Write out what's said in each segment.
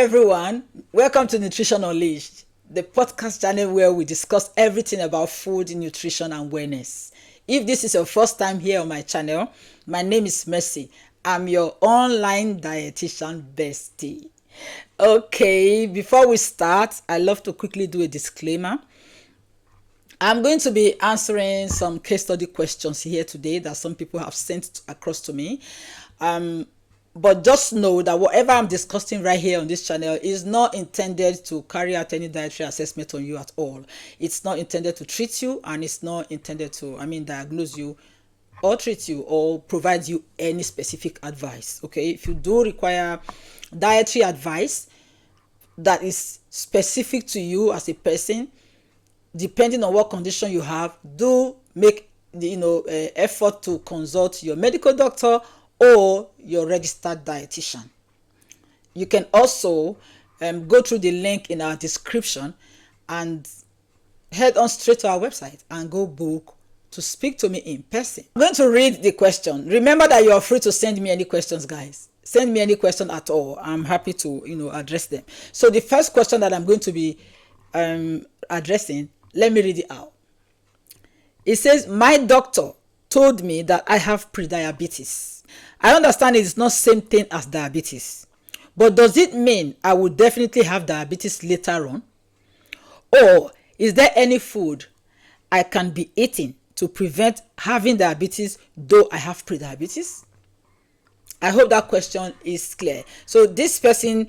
everyone, welcome to Nutrition Unleashed, the podcast channel where we discuss everything about food, nutrition and wellness. If this is your first time here on my channel, my name is Mercy. I'm your online dietitian bestie. Okay, before we start, I love to quickly do a disclaimer. I'm going to be answering some case study questions here today that some people have sent across to me. But just know that whatever I'm discussing right here on this channel is not intended to carry out any dietary assessment on you at all. It's not intended to treat you, and it's not intended to, diagnose you or treat you or provide you any specific advice. Okay, if you do require dietary advice that is specific to you as a person, depending on what condition you have, do make the effort to consult your medical doctor or your registered dietitian. You can also go through the link in our description and head on straight to our website and go book to speak to me in person. I'm going to read the question. Remember that you are free to send me any questions, guys. Send me any question at all. I'm happy to address them. So the first question that I'm going to be addressing, let me read it out. It says, my doctor told me that I have prediabetes. I understand it's not the same thing as diabetes, but does it mean I will definitely have diabetes later on? Or is there any food I can be eating to prevent having diabetes though I have prediabetes? I hope that question is clear. So this person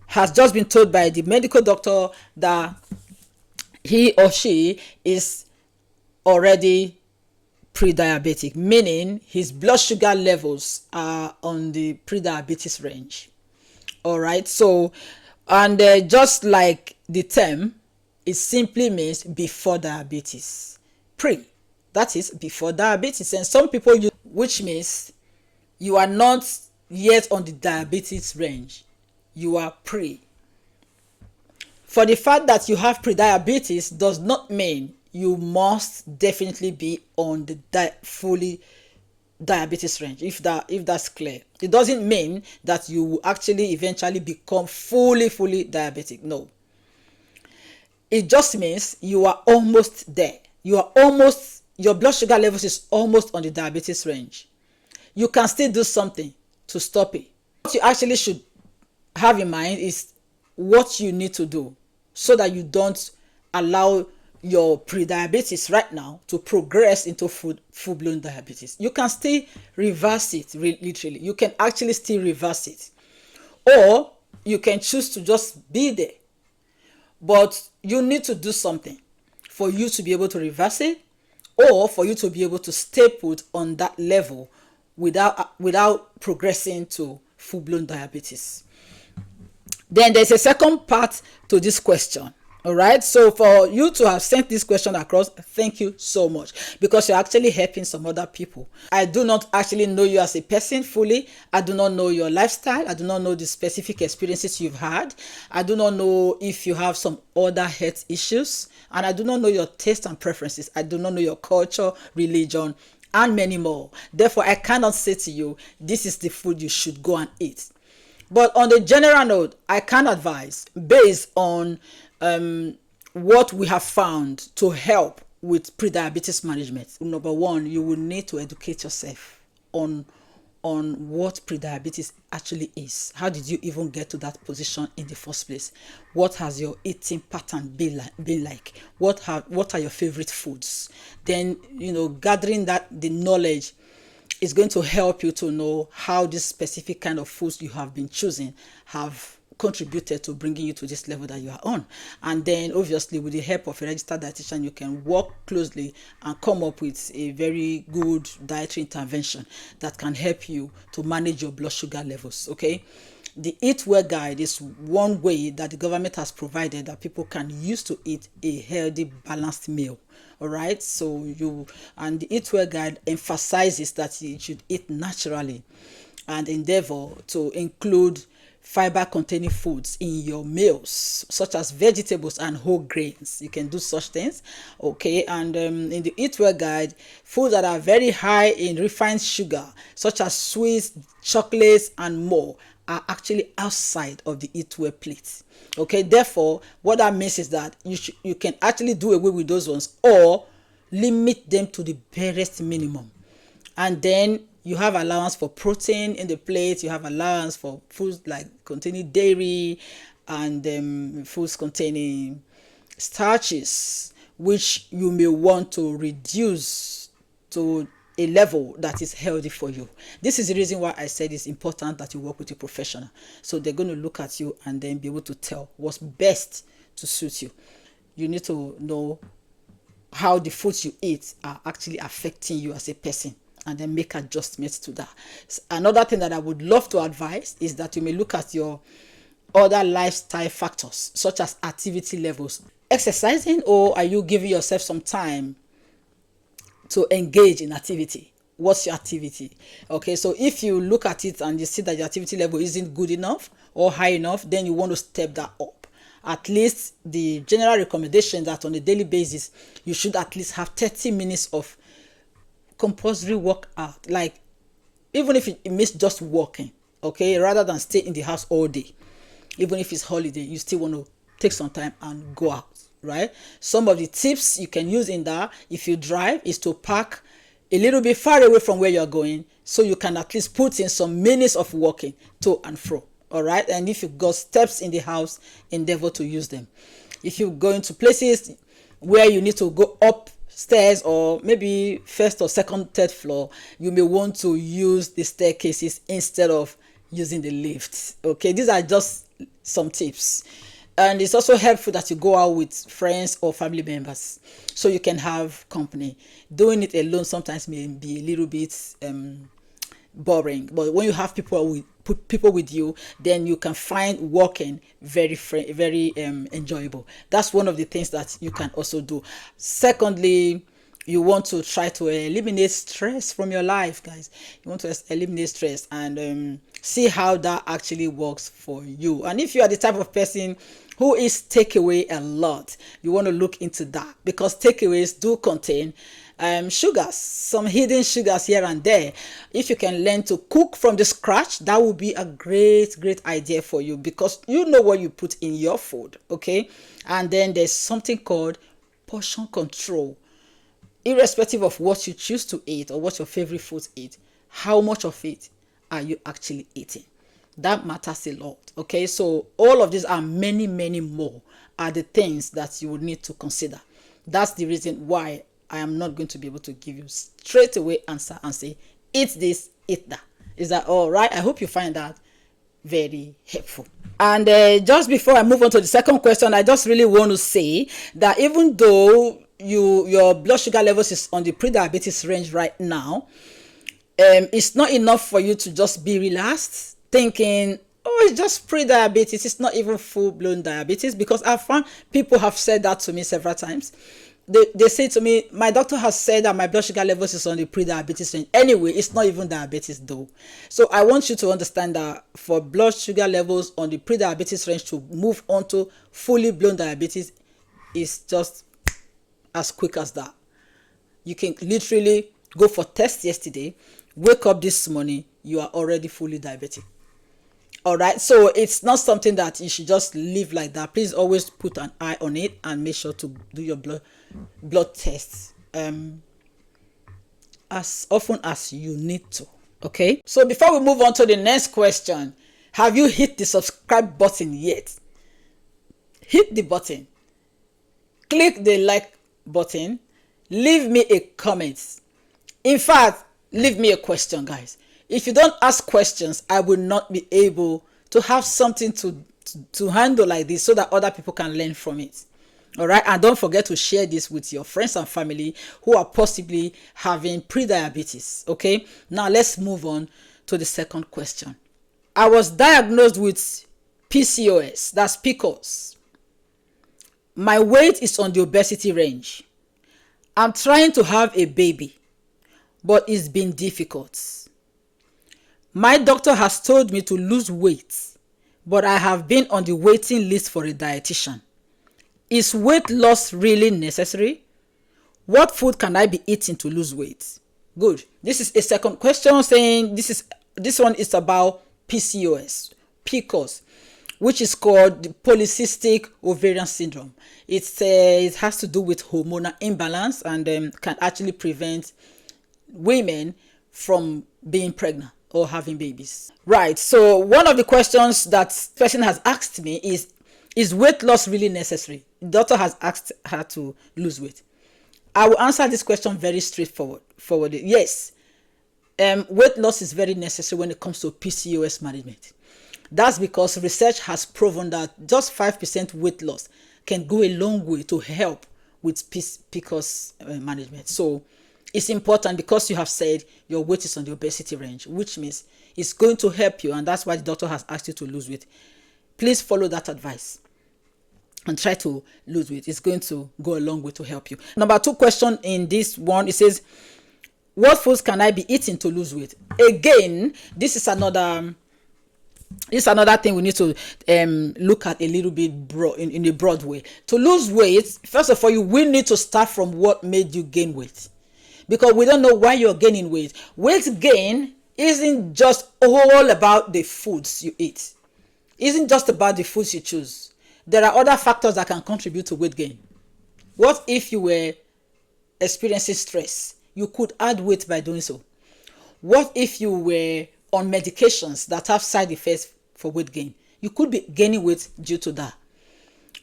has just been told by the medical doctor that he or she is already pre-diabetic, meaning his blood sugar levels are on the pre-diabetes range. All right, so and just like the term, it simply means before diabetes. Pre, that is before diabetes. And some people use, which means you are not yet on the diabetes range, you are pre. For the fact that you have pre-diabetes does not mean you must definitely be on the fully diabetes range, if that's clear. It doesn't mean that you will actually eventually become fully diabetic. No. It just means you are almost there. Your blood sugar levels is almost on the diabetes range. You can still do something to stop it. What you actually should have in mind is what you need to do so that you don't allow your pre-diabetes right now to progress into full-blown diabetes. You can still reverse it, literally. You can actually still reverse it. Or you can choose to just be there. But you need to do something for you to be able to reverse it, or for you to be able to stay put on that level without progressing to full-blown diabetes. Then there's a second part to this question. All right, so for you to have sent this question across, thank you so much, because you're actually helping some other people. I do not actually know you as a person fully. I do not know your lifestyle. I do not know the specific experiences you've had. I do not know if you have some other health issues, and I do not know your taste and preferences. I do not know your culture, religion, and many more. Therefore, I cannot say to you, this is the food you should go and eat. But on the general note, I can advise based on what we have found to help with pre-diabetes management. Number one, you will need to educate yourself on what pre-diabetes actually is. How did you even get to that position in the first place? What has your eating pattern been like? What are your favorite foods? Then, gathering the knowledge is going to help you to know how this specific kind of foods you have been choosing have contributed to bringing you to this level that you are on. And then obviously with the help of a registered dietitian, you can work closely and come up with a very good dietary intervention that can help you to manage your blood sugar levels. Okay, the Eat Well guide is one way that the government has provided that people can use to eat a healthy, balanced meal. All right, so the Eat Well guide emphasizes that you should eat naturally and endeavor to include fiber containing foods in your meals, such as vegetables and whole grains. You can do such things. Okay, and in the Eat Well guide, foods that are very high in refined sugar, such as sweets, chocolates, and more, are actually outside of the eat well plate. Okay, therefore, what that means is that you can actually do away with those ones or limit them to the barest minimum. And then you have allowance for protein in the plate, you have allowance for foods like containing dairy and foods containing starches, which you may want to reduce to a level that is healthy for you. This is the reason why I said it's important that you work with a professional. So they're going to look at you and then be able to tell what's best to suit you. You need to know how the foods you eat are actually affecting you as a person and then make adjustments to that. Another thing that I would love to advise is that you may look at your other lifestyle factors such as activity levels. Exercising, or are you giving yourself some time to engage in activity? What's your activity? Okay, so if you look at it and you see that your activity level isn't good enough or high enough, then you want to step that up. At least the general recommendation that on a daily basis you should at least have 30 minutes of compulsory workout, like even if it means just walking, okay, rather than stay in the house all day. Even if it's holiday, you still want to take some time and go out, right? Some of the tips you can use in that, if you drive, is to park a little bit far away from where you're going so you can at least put in some minutes of walking to and fro. All right, and if you've got steps in the house, endeavor to use them. If you're going to places where you need to go upstairs or maybe first or second, third floor, you may want to use the staircases instead of using the lift. Okay, these are just some tips. And it's also helpful that you go out with friends or family members so you can have company. Doing it alone sometimes may be a little bit boring, but when you have people with you, then you can find walking very enjoyable. That's one of the things that you can also do. Secondly, you want to try to eliminate stress from your life, guys. You want to eliminate stress and see how that actually works for you. And if you are the type of person who is takeaway a lot, you want to look into that, because takeaways do contain sugars, some hidden sugars here and there. If you can learn to cook from the scratch, that would be a great idea for you, because you know what you put in your food. Okay, and then there's something called portion control. Irrespective of what you choose to eat or what your favorite foods eat, how much of it are you actually eating? That matters a lot. Okay, so all of these are many more are the things that you would need to consider. That's the reason why I am not going to be able to give you straight away answer and say eat this, eat that. Is that all right? I hope you find that very helpful. And just before I move on to the second question, I just really want to say that even though your blood sugar levels is on the pre-diabetes range right now, it's not enough for you to just be relaxed thinking, oh, it's just pre-diabetes, it's not even full-blown diabetes, because I've found people have said that to me several times. They say to me, my doctor has said that my blood sugar levels is on the pre-diabetes range. Anyway, it's not even diabetes though. So I want you to understand that for blood sugar levels on the pre-diabetes range to move on to fully blown diabetes is just as quick as that. You can literally go for test yesterday, wake up this morning, you are already fully diabetic. All right, so it's not something that you should just leave like that. Please always put an eye on it and make sure to do your blood tests as often as you need to. Okay, so before we move on to the next question, have you hit the subscribe button yet? Hit the button, click the like button, leave me a comment. In fact, leave me a question, guys. If you don't ask questions, I will not be able to have something to handle like this so that other people can learn from it. All right, and don't forget to share this with your friends and family who are possibly having pre-diabetes. Okay, now let's move on to the second question. I was diagnosed with PCOS, that's PCOS. My weight is on the obesity range. I'm trying to have a baby, but it's been difficult. My doctor has told me to lose weight, but I have been on the waiting list for a dietitian. Is weight loss really necessary? What food can I be eating to lose weight? Good. This is a second question saying this one is about PCOS, PCOS, which is called the polycystic ovarian syndrome. It has to do with hormonal imbalance and can actually prevent women from being pregnant or having babies. Right. So one of the questions that person has asked me is weight loss really necessary? The doctor has asked her to lose weight. I will answer this question very straightforward. Yes, weight loss is very necessary when it comes to PCOS management. That's because research has proven that just 5% weight loss can go a long way to help with PCOS management. So it's important because you have said your weight is on the obesity range, which means it's going to help you, and that's why the doctor has asked you to lose weight. Please follow that advice and try to lose weight. It's going to go a long way to help you. Number 2 question in this one, it says, what foods can I be eating to lose weight? Again, this is another thing we need to look at a little bit in a broad way. To lose weight, first of all, you will need to start from what made you gain weight, because we don't know why you're gaining weight. Weight gain isn't just all about the foods you eat. Isn't just about the foods you choose. There are other factors that can contribute to weight gain. What if you were experiencing stress? You could add weight by doing so. What if you were on medications that have side effects for weight gain? You could be gaining weight due to that.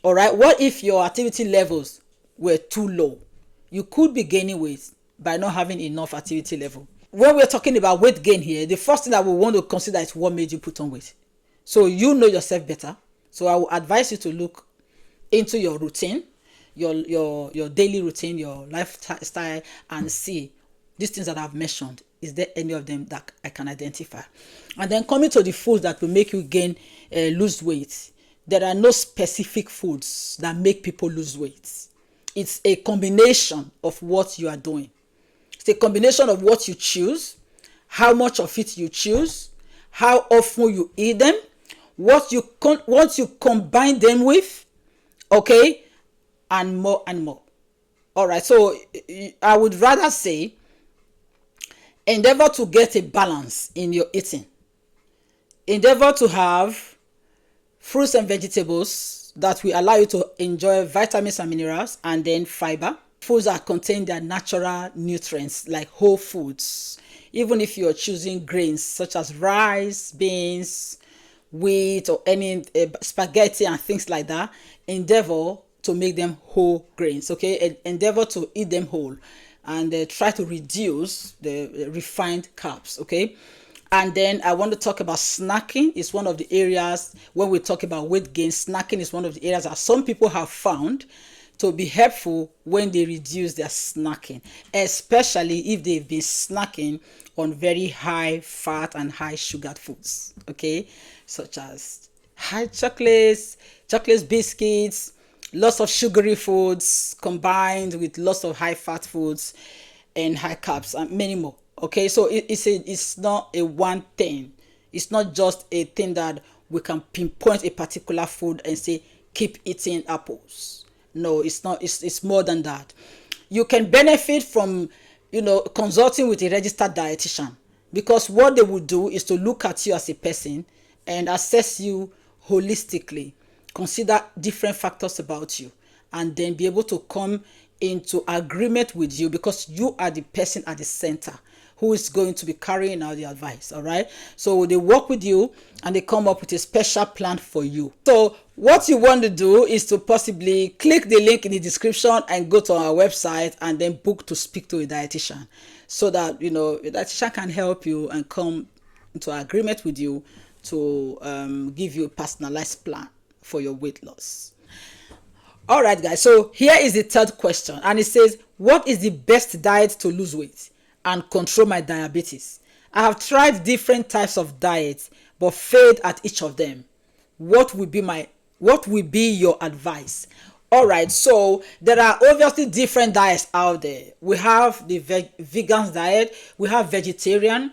All right. What if your activity levels were too low? You could be gaining weight by not having enough activity level. When we're talking about weight gain here, the first thing that we want to consider is what made you put on weight. So you know yourself better. So I will advise you to look into your routine, your daily routine, your lifestyle, and see these things that I've mentioned. Is there any of them that I can identify? And then coming to the foods that will make you lose weight, there are no specific foods that make people lose weight. It's a combination of what you are doing. It's a combination of what you choose, how much of it you choose, how often you eat them, what you combine them with, okay, and more and more. All right. So I would rather say, endeavor to get a balance in your eating. Endeavor to have fruits and vegetables that will allow you to enjoy vitamins and minerals, and then fiber. Foods that contain their natural nutrients, like whole foods. Even if you're choosing grains such as rice, beans, wheat, or any spaghetti and things like that, endeavor to make them whole grains, okay? Endeavor to eat them whole, and try to reduce the refined carbs, okay? And then I want to talk about snacking. It's one of the areas when we talk about weight gain. Snacking is one of the areas that some people have found to be helpful when they reduce their snacking, especially if they've been snacking on very high fat and high sugar foods, okay, such as high chocolates, biscuits, lots of sugary foods combined with lots of high fat foods and high carbs and many more. Okay, so it's not a one thing. It's not just a thing that we can pinpoint a particular food and say keep eating apples. No, it's not. It's more than that. You can benefit from consulting with a registered dietitian, because what they will do is to look at you as a person and assess you holistically, consider different factors about you, and then be able to come into agreement with you, because you are the person at the center who is going to be carrying out the advice. All right. So they work with you and they come up with a special plan for you. So what you want to do is to possibly click the link in the description and go to our website and then book to speak to a dietitian, so that a dietitian can help you and come into agreement with you to give you a personalized plan for your weight loss. All right, guys. So here is the third question, and it says, what is the best diet to lose weight and control my diabetes? I have tried different types of diets but failed at each of them. What will be your advice? All right, so there are obviously different diets out there. We have the vegan diet, we have vegetarian,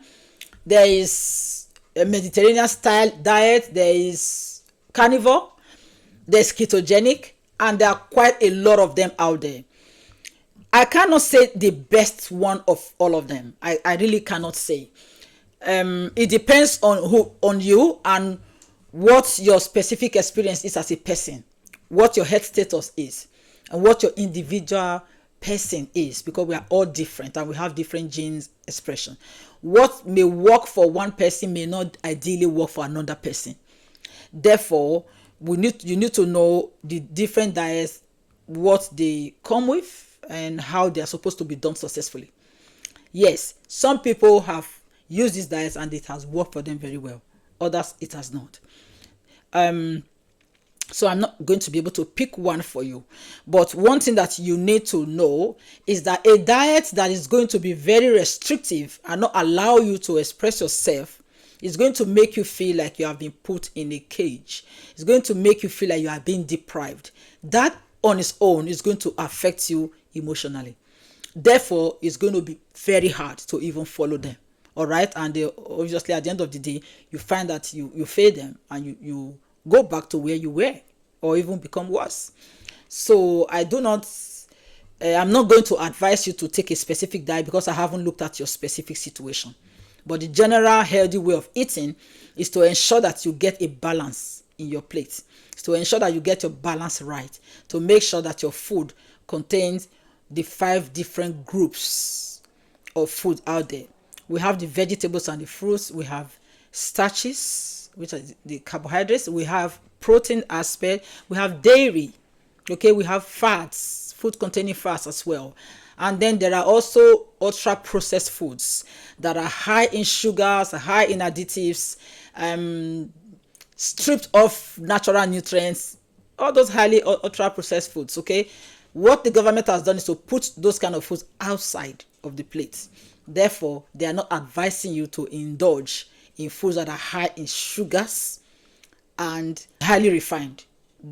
there is a Mediterranean style diet, there is carnivore, there's ketogenic, and there are quite a lot of them out there. I cannot say the best one of all of them. I really cannot say. It depends on you and what your specific experience is as a person, what your health status is, and what your individual person is, because we are all different and we have different genes expression. What may work for one person may not ideally work for another person. Therefore, you need to know the different diets, what they come with, and how they are supposed to be done successfully. Yes, some people have used these diets and it has worked for them very well. Others, it has not. So I'm not going to be able to pick one for you. But one thing that you need to know is that a diet that is going to be very restrictive and not allow you to express yourself is going to make you feel like you have been put in a cage. It's going to make you feel like you are being deprived. That on its own is going to affect you emotionally. Therefore, it's going to be very hard to even follow them. All right. And they, obviously, at the end of the day, you find that you fail them and you go back to where you were or even become worse. So I'm not going to advise you to take a specific diet because I haven't looked at your specific situation. But the general healthy way of eating is to ensure that you get a balance in your plate. It's to ensure that you get your balance right. To make sure that your food contains the 5 different groups of food out there. We have the vegetables and the fruits. We have starches, which are the carbohydrates. We have protein aspect. We have dairy. Okay, we have fats, food containing fats as well. And then there are also ultra processed foods that are high in sugars, high in additives, stripped of natural nutrients, all those highly ultra processed foods. Okay, what the government has done is to put those kind of foods outside of the plate. Therefore, they are not advising you to indulge in foods that are high in sugars and highly refined.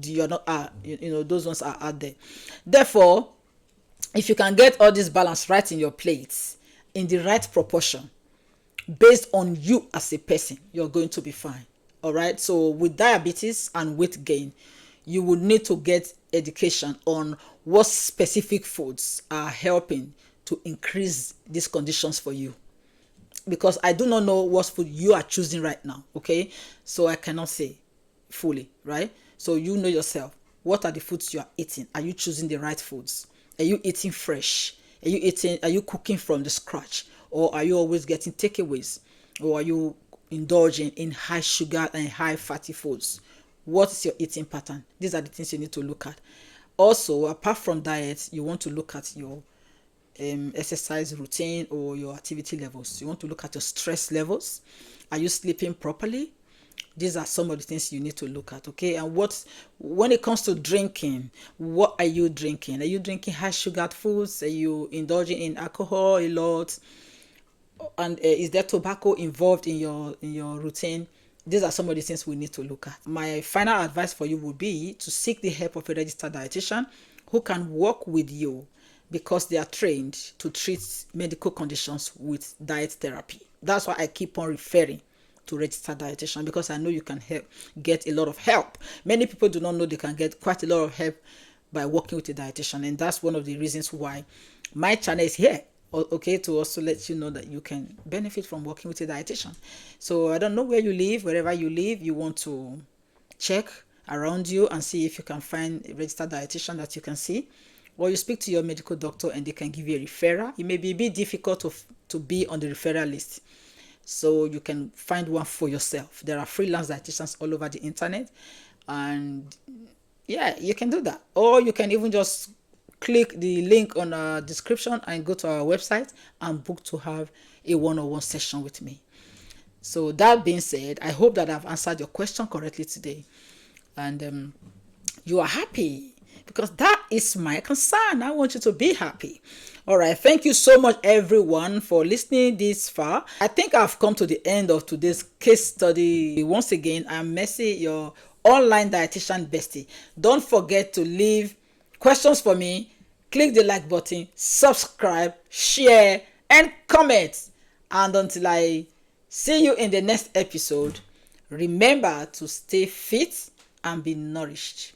You're not, those ones are out there. Therefore, if you can get all this balance right in your plate, in the right proportion, based on you as a person, you're going to be fine. All right. So with diabetes and weight gain, you would need to get education on what specific foods are helping to increase these conditions for you. Because I do not know what food you are choosing right now. Okay. So I cannot say fully, right? So you know yourself. What are the foods you are eating? Are you choosing the right foods? Are you eating fresh? Are you cooking from the scratch? Or are you always getting takeaways? Or are you indulging in high sugar and high fatty foods? What is your eating pattern? These are the things you need to look at. Also, apart from diet, you want to look at your exercise routine or your activity levels. You want to look at your stress levels. Are you sleeping properly? These are some of the things you need to look at. Okay. And when it comes to drinking, what are you drinking? Are you drinking high sugar foods? Are you indulging in alcohol a lot? And is there tobacco involved in your routine? These are some of the things we need to look at. My final advice for you would be to seek the help of a registered dietitian who can work with you, because they are trained to treat medical conditions with diet therapy. That's why I keep on referring to registered dietitian, because I know you can get a lot of help. Many people do not know they can get quite a lot of help by working with a dietitian, and that's one of the reasons why my channel is here. Okay, to also let you know that you can benefit from working with a dietitian. So I don't know where you live. Wherever you live, you want to check around you and see if you can find a registered dietitian that you can see, or you speak to your medical doctor and they can give you a referral. It may be a bit difficult to be on the referral list, so you can find one for yourself. There are freelance dietitians all over the internet, and yeah, you can do that. Or you can even just click the link on our description and go to our website and book to have a one-on-one session with me. So that being said, I hope that I've answered your question correctly today, and you are happy, because that is my concern. I want you to be happy. All right. Thank you so much, everyone, for listening this far. I think I've come to the end of today's case study. Once again, I'm Mercy, your online dietitian bestie. Don't forget to leave questions for me. Click the like button, subscribe, share, and comment. And until I see you in the next episode, remember to stay fit and be nourished.